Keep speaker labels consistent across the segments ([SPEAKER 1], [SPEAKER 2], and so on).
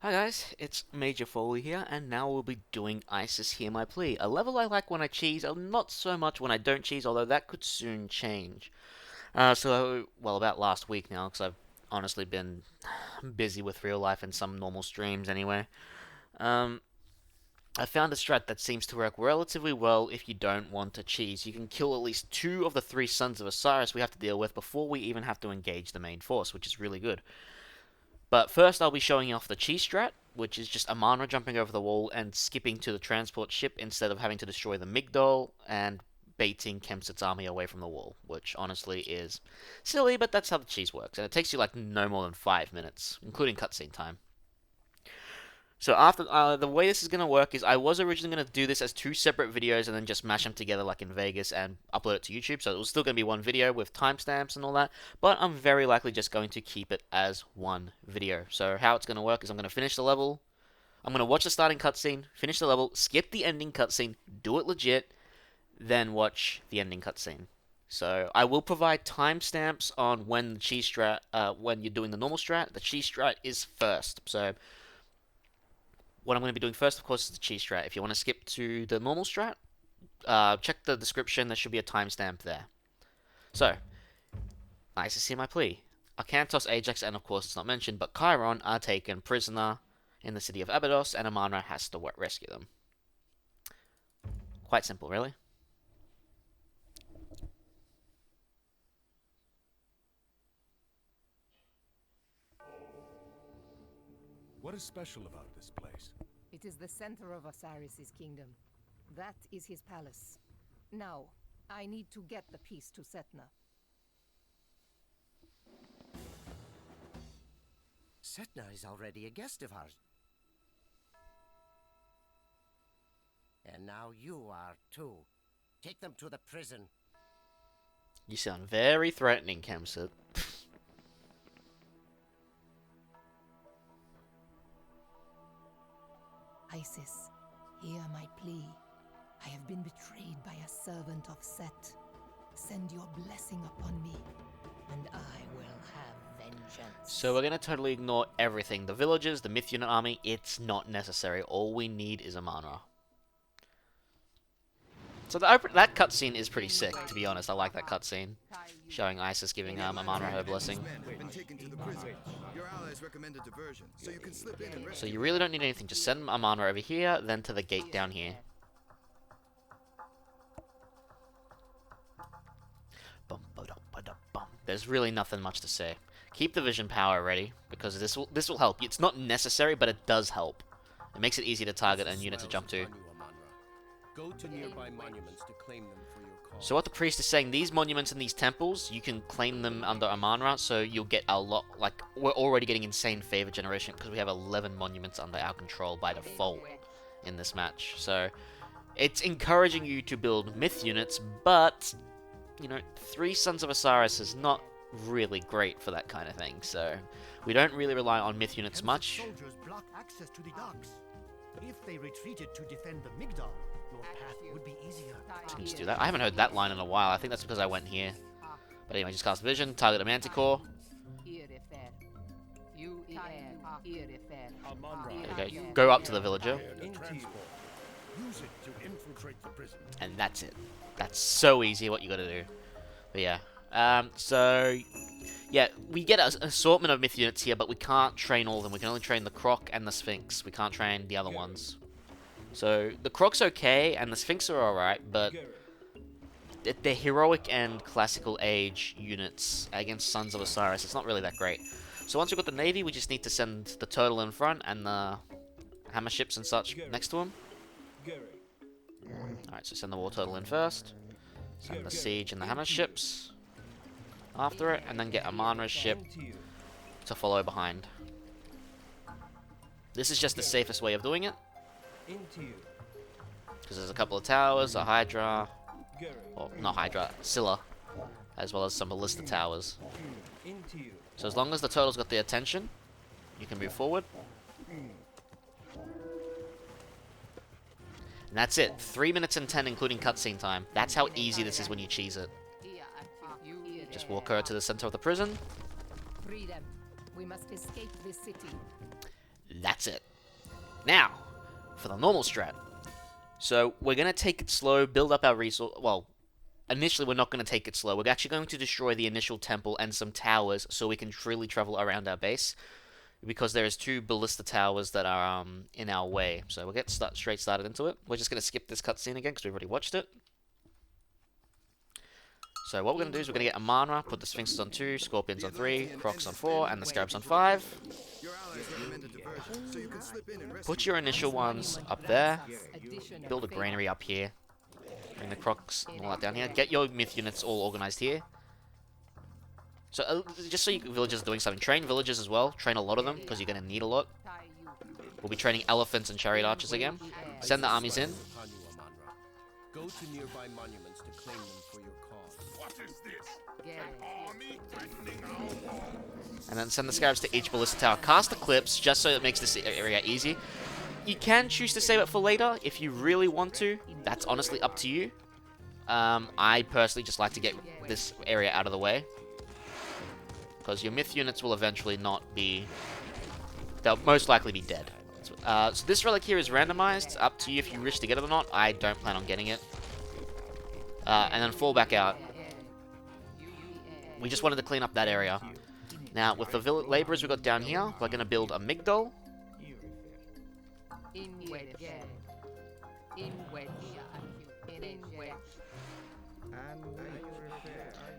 [SPEAKER 1] Hi guys, it's Major Foley here, and now we'll be doing Isis Hear My Plea, a level I like when I cheese, not so much when I don't cheese, although that could soon change. Well, about last week now, because I've honestly been busy with real life and some normal streams anyway. Um, I found a strat that seems to work relatively well if you don't want to cheese. You can kill at least 2 of the 3 Sons of Osiris we have to deal with before we even have to engage the main force, which is really good. But first I'll be showing off the cheese strat, which is just Amanra jumping over the wall and skipping to the transport ship instead of having to destroy the Migdol and baiting Kemsit's army away from the wall, which honestly is silly, but that's how the cheese works, and it takes you like no more than 5 minutes, including cutscene time. So after the way this is going to work is I was originally going to do this as 2 separate videos and then just mash them together like in Vegas and upload it to YouTube. So it was still going to be 1 video with timestamps and all that. But I'm very likely just going to keep it as 1 video. So how it's going to work is I'm going to finish the level. I'm going to watch the starting cutscene, finish the level, skip the ending cutscene, do it legit, then watch the ending cutscene. So I will provide timestamps on when the cheese strat, when you're doing the normal strat. The cheese strat is first. So what I'm going to be doing first, of course, is the cheese strat. If you want to skip to the normal strat, check the description. There should be a timestamp there. So, Isis Hear My Plea. Akantos, Ajax, and of course it's not mentioned, but Chiron are taken prisoner in the city of Abydos, and Amanra has to rescue them. Quite simple, really.
[SPEAKER 2] What is special about this place?
[SPEAKER 3] It is the center of Osiris's kingdom. That is his palace. Now, I need to get the piece to Setna.
[SPEAKER 4] Setna is already a guest of ours. And now you are too. Take them to the prison.
[SPEAKER 1] You sound very threatening, Kemsit.
[SPEAKER 3] Isis, hear my plea. I have been betrayed by a servant of Set. Send your blessing upon me, and I will have vengeance.
[SPEAKER 1] So we're going to totally ignore everything. The villagers, the Myth unit army, it's not necessary. All we need is Amanra. So that cutscene is pretty sick, to be honest. I like that cutscene. Showing Isis giving Amanra her blessing. So you really don't need anything. Just send Amanra over here, then to the gate down here. There's really nothing much to say. Keep the vision power ready, because this will help. It's not necessary, but it does help. It makes it easy to target and unit to jump to.
[SPEAKER 4] Go to nearby monuments to claim them for your cause.
[SPEAKER 1] So what the priest is saying, these monuments and these temples, you can claim them under Amanra, so you'll get a lot, like, we're already getting insane favor generation, because we have 11 monuments under our control by default in this match. So, it's encouraging you to build myth units, but, you know, 3 Sons of Osiris is not really great for that kind of thing, so we don't really rely on myth units much.
[SPEAKER 5] Soldiers block access to the docks. If they retreated to defend the Migdol, your path would be easier.
[SPEAKER 1] So you can just do that. I haven't heard that line in a while. I think that's because I went here. But anyway, just cast Vision, target a Manticore. There we go. Go up to the villager.
[SPEAKER 2] Use it to infiltrate the prison.
[SPEAKER 1] And that's it. That's so easy what you gotta do. But yeah. Yeah, we get an assortment of myth units here, but we can't train all of them. We can only train the Croc and the Sphinx. We can't train the other ones. So, the Croc's okay, and the Sphinx are alright, but they're heroic and classical age units against Sons of Osiris. It's not really that great. So once we've got the Navy, we just need to send the Turtle in front and the hammer ships and such next to him. Alright, so send the War Turtle in first. Send the Siege and the hammer ships after it, and then get Amanra's ship to follow behind. This is just the safest way of doing it. Because there's a couple of towers, a Hydra, or not Hydra, Scylla, as well as some ballista towers. So as long as the turtle's got the attention, you can move forward. And that's it. 3 minutes and 10 including cutscene time. That's how easy this is when you cheese it. Just walk her to the center of the prison.
[SPEAKER 3] Freedom. We must escape this city.
[SPEAKER 1] that's it. Now, for the normal strat. So we're going to take it slow, build up our resource. Well, initially we're not going to take it slow. We're actually going to destroy the initial temple and some towers so we can freely travel around our base. Because there is 2 ballista towers that are in our way. So we'll get straight started into it. We're just going to skip this cutscene again because we've already watched it. So what we're going to do is we're going to get Amanra, put the Sphinxes on 2, Scorpions on 3, Crocs on 4, and the Scarabs on 5. Put your initial ones up there. Build a granary up here. Bring the Crocs and all that down here. Get your myth units all organized here. So just so your villagers are doing something, train villagers as well. Train a lot of them because you're going to need a lot. We'll be training elephants and chariot archers again. Send the armies in.
[SPEAKER 4] Go to nearby monuments to claim them for your cause.
[SPEAKER 2] What is this? An army threatening our walls?
[SPEAKER 1] And then send the scarabs to each ballista tower. Cast Eclipse just so it makes this area easy. You can choose to save it for later if you really want to. That's honestly up to you. I personally just like to get this area out of the way. Because your myth units will eventually not be... They'll most likely be dead. So this relic here is randomized. It's up to you if you wish to get it or not. I don't plan on getting it. And then fall back out. We just wanted to clean up that area. Now, with the laborers we got down here, we're going to build a Migdol.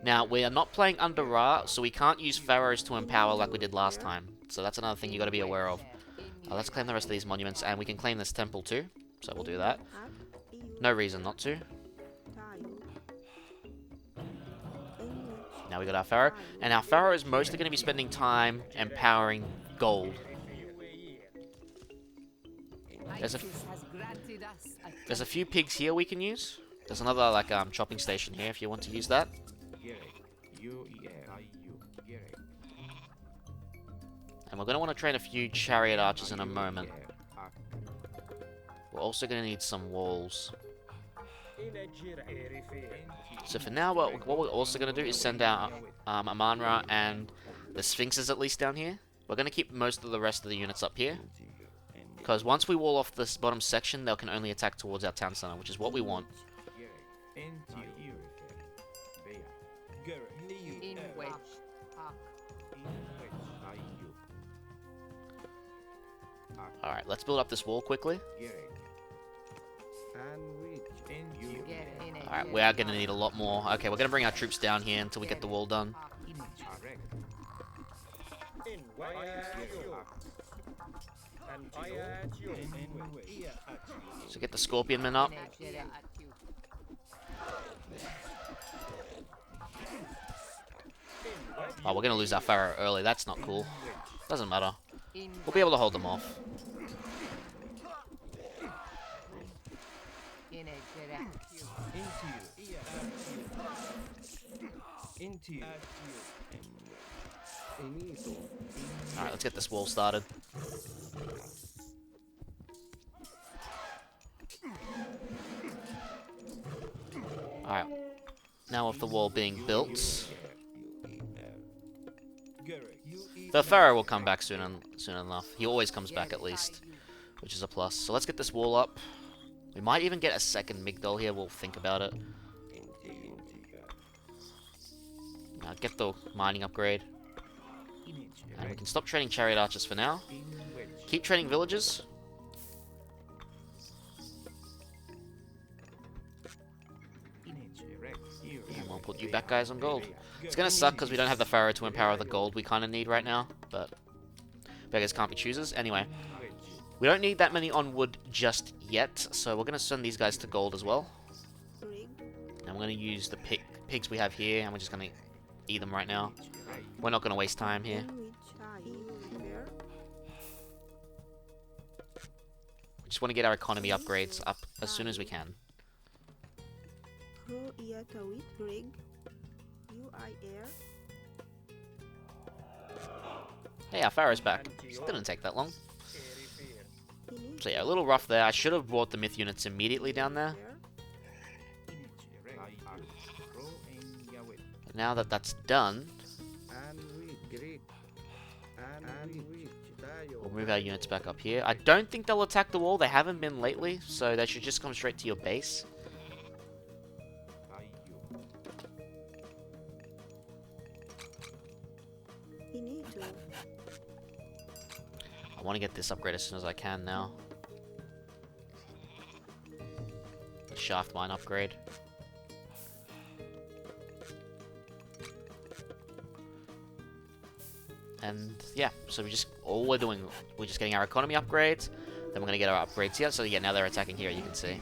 [SPEAKER 1] Now, we are not playing under Ra, so we can't use pharaohs to empower like we did last time. So that's another thing you got to be aware of. Let's claim the rest of these monuments, and we can claim this temple too. So we'll do that. No reason not to. Now we got our pharaoh, and our pharaoh is mostly going to be spending time empowering gold. There's a few pigs here we can use. There's another like chopping station here if you want to use that. And we're going to want to train a few chariot archers in a moment. We're also going to need some walls. So for now, what we're also going to do is send out Amanra and the Sphinxes at least down here. We're going to keep most of the rest of the units up here. Because once we wall off this bottom section, they can only attack towards our town center, which is what we want. Alright, let's build up this wall quickly. Alright, we are going to need a lot more. Okay, we're going to bring our troops down here until we get the wall done. So get the scorpion men up. Oh, we're going to lose our pharaoh early. That's not cool. Doesn't matter. We'll be able to hold them off. Alright, let's get this wall started. Alright. Now with the wall being built, the pharaoh will come back soon enough. He always comes back at least, which is a plus. So let's get this wall up. We might even get a second Migdol here. We'll think about it. Now get the mining upgrade. And we can stop training chariot archers for now. Keep training villagers. And we'll put you back guys on gold. It's gonna suck because we don't have the pharaoh to empower the gold we kind of need right now, but beggars can't be choosers. Anyway, we don't need that many on wood just yet, so we're gonna send these guys to gold as well. And we're gonna use the pigs we have here, and we're just gonna eat them right now. We're not gonna waste time here. We just want to get our economy upgrades up as soon as we can. Hey, our pharaoh's back. It didn't take that long. So yeah, a little rough there. I should have brought the myth units immediately down there. But now that that's done, We'll move our units back up here. I don't think they'll attack the wall. They haven't been lately, so they should just come straight to your base. I want to get this upgrade as soon as I can now. The shaft mine upgrade. And yeah, so we're just getting our economy upgrades. Then we're gonna get our upgrades here. So yeah, now they're attacking here, you can see.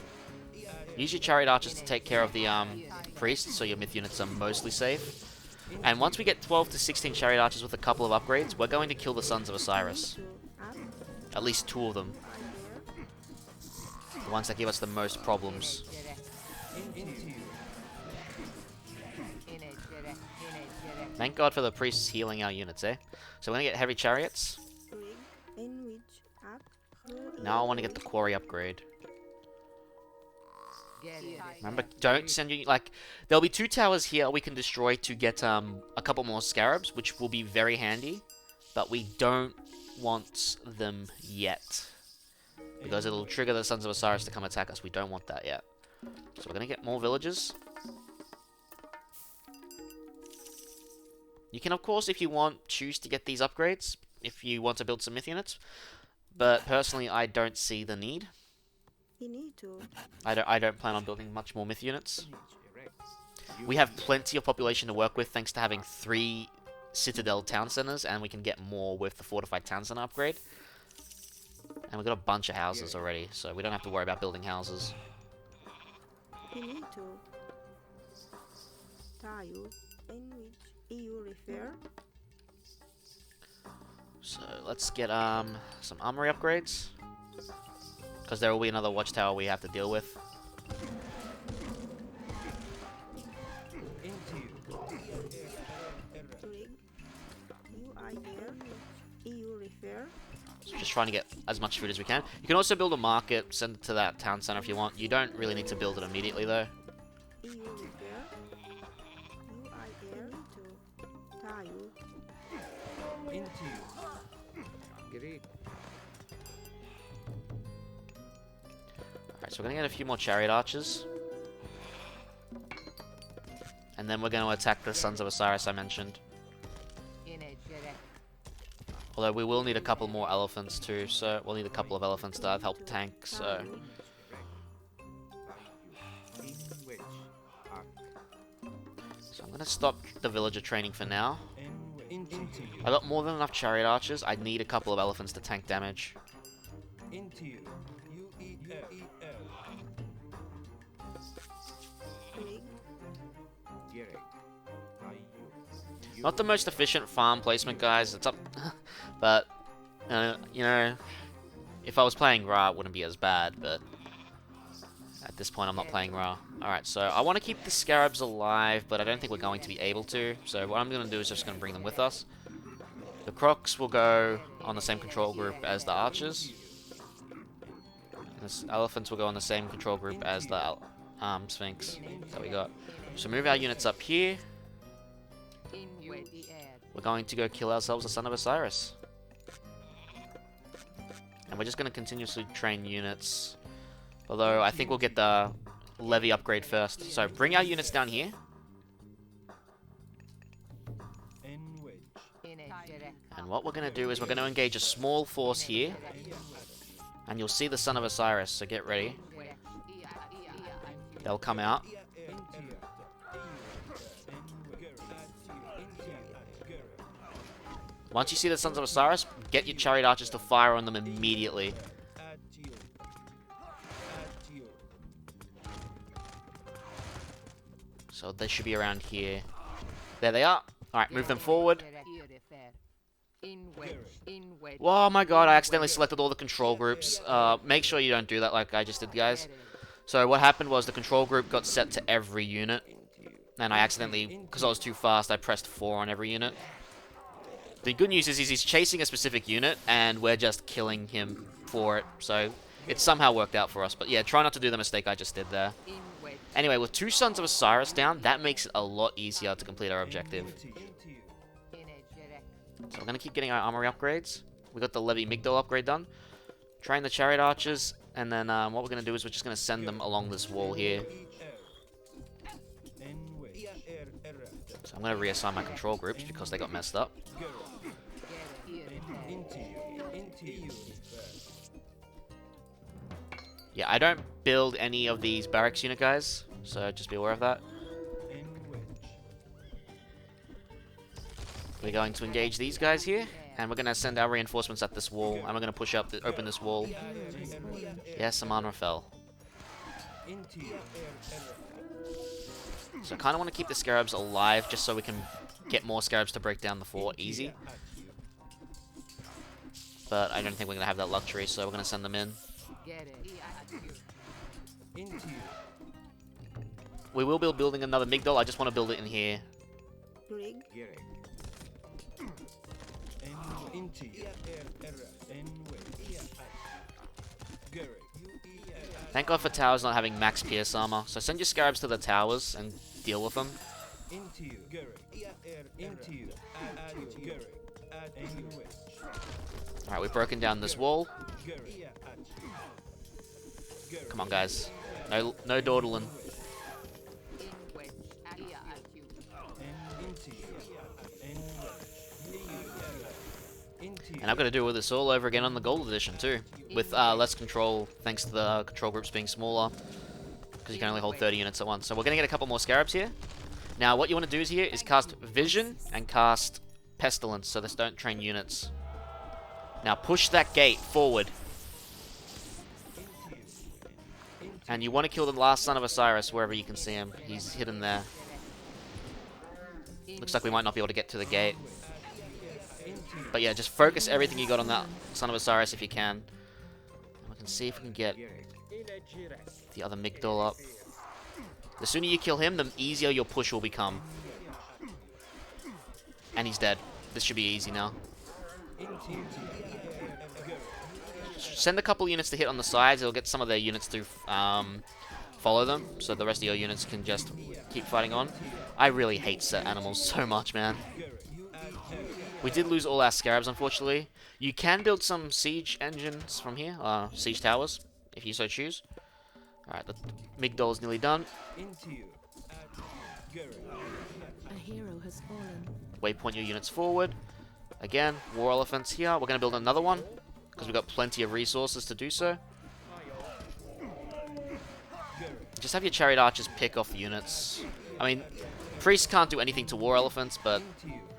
[SPEAKER 1] Use your chariot archers to take care of the priests, so your myth units are mostly safe. And once we get 12 to 16 chariot archers with a couple of upgrades, we're going to kill the Sons of Osiris. At least 2 of them. The ones that give us the most problems. Thank God for the priests healing our units, eh? So we're gonna get heavy chariots. Now I want to get the quarry upgrade. Remember, don't send you, like, there'll be 2 towers here we can destroy to get a couple more scarabs, which will be very handy, but we don't want them yet, because it'll trigger the Sons of Osiris to come attack us. We don't want that yet. So we're gonna get more villagers. You can, of course, if you want, choose to get these upgrades, if you want to build some myth units, but personally I don't see the need. I don't plan on building much more myth units. We have plenty of population to work with thanks to having 3 Citadel town centers, and we can get more with the fortified town center upgrade. And we've got a bunch of houses already, so we don't have to worry about building houses. So let's get some armory upgrades, because there will be another watchtower we have to deal with. So just trying to get as much food as we can. You can also build a market, send it to that town center if you want. You don't really need to build it immediately though. Alright, so we're gonna get a few more chariot archers. And then we're gonna attack the Sons of Osiris I mentioned. Although we will need a couple more elephants too, so we'll need a couple of elephants to help tank, so... So I'm gonna stop the villager training for now. I got more than enough chariot archers. I need a couple of elephants to tank damage. Not the most efficient farm placement, guys. It's up, but you know, if I was playing Ra, it wouldn't be as bad. But at this point, I'm not playing Ra. All right, so I want to keep the scarabs alive, but I don't think we're going to be able to. So what I'm going to do is just going to bring them with us. The crocs will go on the same control group as the archers. And the elephants will go on the same control group as the sphinx that we got. So move our units up here. We're going to go kill ourselves a Son of Osiris. And we're just going to continuously train units. Although, I think we'll get the levy upgrade first. So, bring our units down here. And what we're going to do is we're going to engage a small force here. And you'll see the Son of Osiris, so get ready. They'll come out. Once you see the Sons of Osiris, get your chariot archers to fire on them immediately. So they should be around here. There they are. Alright, move them forward. Oh my god, I accidentally selected all the control groups. Make sure you don't do that like I just did, guys. So what happened was the control group got set to every unit. And I accidentally, because I was too fast, I pressed 4 on every unit. The good news is he's chasing a specific unit, and we're just killing him for it. So it somehow worked out for us. But yeah, try not to do the mistake I just did there. Anyway, with 2 Sons of Osiris down, that makes it a lot easier to complete our objective. So we're going to keep getting our armory upgrades. We got the Levy Migdol upgrade done. Train the Chariot Archers, and then what we're going to do is we're just going to send them along this wall here. So I'm going to reassign my control groups because they got messed up. Yeah, I don't build any of these barracks unit guys, so just be aware of that. We're going to engage these guys here, and we're going to send our reinforcements at this wall, and we're going to push up, open this wall. Yes, Amanra fell. So I kind of want to keep the Scarabs alive, just so we can get more Scarabs to break down the fort easy. But I don't think we're going to have that luxury, so we're going to send them in. We will be building another Migdol, I just want to build it in here. Thank God for towers not having max pierce armor. So send your Scarabs to the towers and deal with them. Alright, we've broken down this wall. Come on, guys. No dawdling. And I've got to do this all over again on the Gold Edition too, with less control, thanks to the control groups being smaller, because you can only hold 30 units at once. So we're going to get a couple more Scarabs here. Now what you want to do here is cast Vision and cast Pestilence, so this don't train units. Now push that gate forward. And you want to kill the last Son of Osiris wherever you can see him. He's hidden there. Looks like we might not be able to get to the gate. But yeah, just focus everything you got on that Son of Osiris if you can. And we can see if we can get the other Migdol up. The sooner you kill him, the easier your push will become. And he's dead. This should be easy now. Send a couple units to hit on the sides. It'll get some of their units to follow them, so the rest of your units can just keep fighting on. I really hate set animals so much, man. We did lose all our Scarabs, unfortunately. You can build some siege engines from here, siege towers, if you so choose. Alright, the Migdol is nearly done.
[SPEAKER 3] A hero has fallen.
[SPEAKER 1] Waypoint your units forward. Again, War Elephants here. We're going to build another one, because we've got plenty of resources to do so. Just have your Chariot Archers pick off units. I mean, Priests can't do anything to War Elephants, but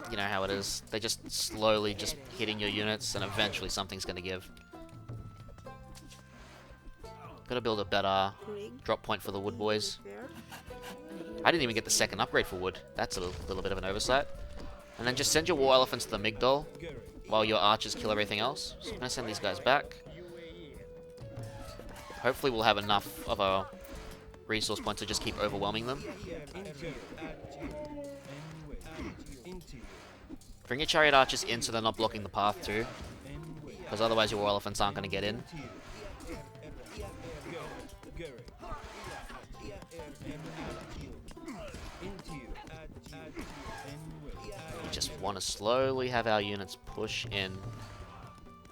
[SPEAKER 1] you know how it is. They're just slowly just hitting your units, and eventually something's going to give. Gotta build a better drop point for the Wood Boys. I didn't even get the second upgrade for Wood. That's a little bit of an oversight. And then just send your War Elephants to the Migdol, while your archers kill everything else. So I'm going to send these guys back. Hopefully we'll have enough of a resource point to just keep overwhelming them. Bring your Chariot Archers in so they're not blocking the path too, because otherwise your War Elephants aren't going to get in. We just want to slowly have our units push in.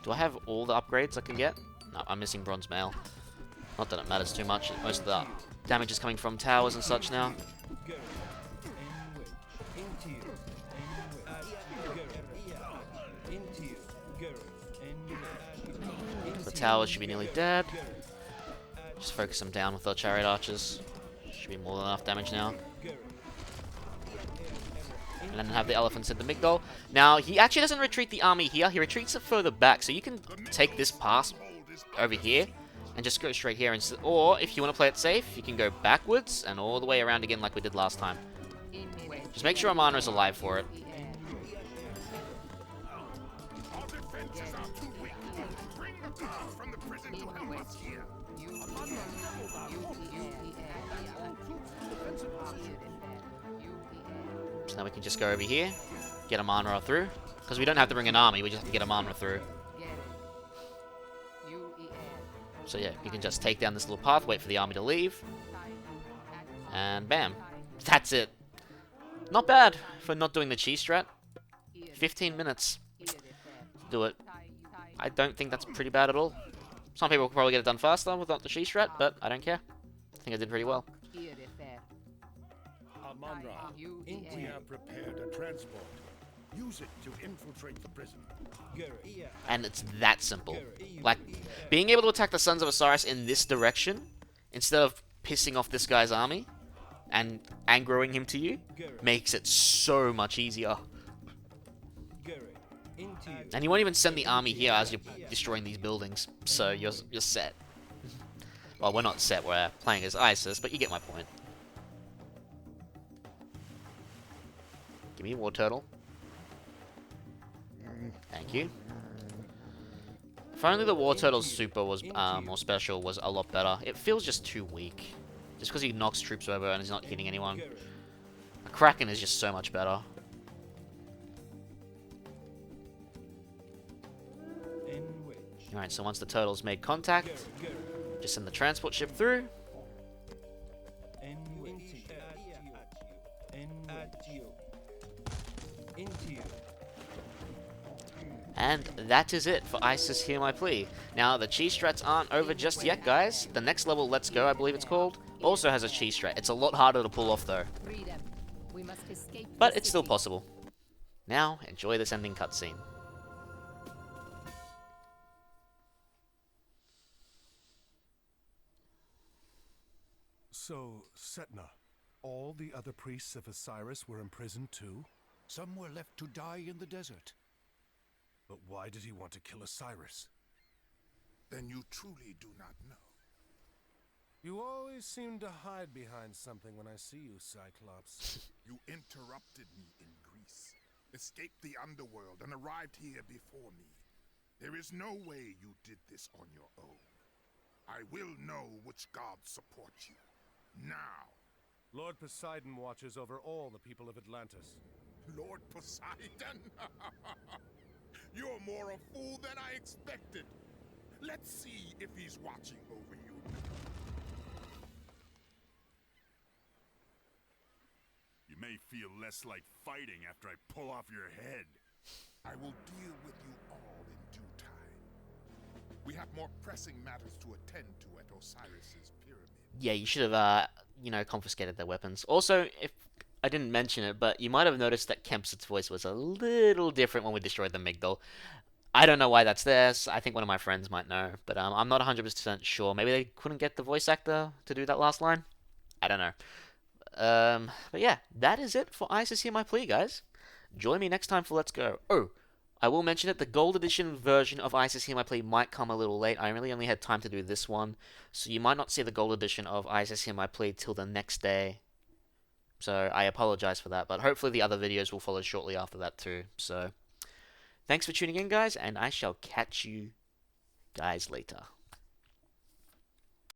[SPEAKER 1] Do I have all the upgrades I can get? No, I'm missing Bronze Mail. Not that it matters too much. Most of the damage is coming from towers and such now. The towers should be nearly dead. Just focus them down with the Chariot Archers. Should be more than enough damage now. And then have the elephants hit the Migdol. Now, he actually doesn't retreat the army here. He retreats it further back. So you can take this pass over here and just go straight here. Or, if you want to play it safe, you can go backwards and all the way around again like we did last time. Just make sure Amanra is alive for it. So now we can just go over here, get Amanra through. Because we don't have to bring an army, we just have to get Amanra through. So yeah, you can just take down this little path, wait for the army to leave. And bam. That's it. Not bad for not doing the cheese strat. 15 minutes. Do it. I don't think that's pretty bad at all. Some people will probably get it done faster without the cheese strat, but I don't care. I think I did pretty well.
[SPEAKER 6] Amanra, we have prepared a transport. Use it to infiltrate the prison.
[SPEAKER 1] And it's that simple. Like, being able to attack the Sons of Osiris in this direction, instead of pissing off this guy's army and angering him to you, makes it so much easier. And you won't even send the army here as you're destroying these buildings, so you're set. Well, we're not set, we're playing as Isis, but you get my point. Give me a war turtle. Thank you. If only the war turtle's super was more special, was a lot better. It feels just too weak. Just because he knocks troops over and he's not hitting anyone. A Kraken is just so much better. Alright, so once the turtle's made contact, just send the transport ship through. And that is it for Isis Hear My Plea. Now, the cheese strats aren't over just yet, guys. The next level, Let's Go, I believe it's called, also has a cheese strat. It's a lot harder to pull off, though. But it's still possible. Now, enjoy this ending cutscene.
[SPEAKER 6] So, Setna, all the other priests of Osiris were imprisoned too?
[SPEAKER 7] Some were left to die in the desert.
[SPEAKER 6] But why did he want to kill Osiris?
[SPEAKER 7] Then you truly do not know.
[SPEAKER 6] You always seem to hide behind something when I see you, Cyclops.
[SPEAKER 7] You interrupted me in Greece, escaped the underworld, and arrived here before me. There is no way you did this on your own. I will know which gods support you. Now.
[SPEAKER 6] Lord Poseidon watches over all the people of Atlantis.
[SPEAKER 7] Lord Poseidon? You're more a fool than I expected. Let's see if he's watching over you.
[SPEAKER 8] You may feel less like fighting after I pull off your head.
[SPEAKER 7] I will deal with you all in due time. We have more pressing matters to attend to at Osiris's pyramid.
[SPEAKER 1] Yeah, you should have, you know, confiscated their weapons. Also, if I didn't mention it, but you might have noticed that Kempsit's voice was a little different when we destroyed the Migdol. I don't know why that's there. So I think one of my friends might know, but I'm not 100% sure. Maybe they couldn't get the voice actor to do that last line. I don't know. But yeah, that is it for Isis Hear My Plea, guys. Join me next time for Let's Go. Oh, I will mention that the Gold Edition version of Isis Hear My Plea might come a little late. I really only had time to do this one, so you might not see the Gold Edition of Isis Hear My Plea till the next day. So I apologize for that, but hopefully the other videos will follow shortly after that too. So thanks for tuning in, guys, and I shall catch you guys later.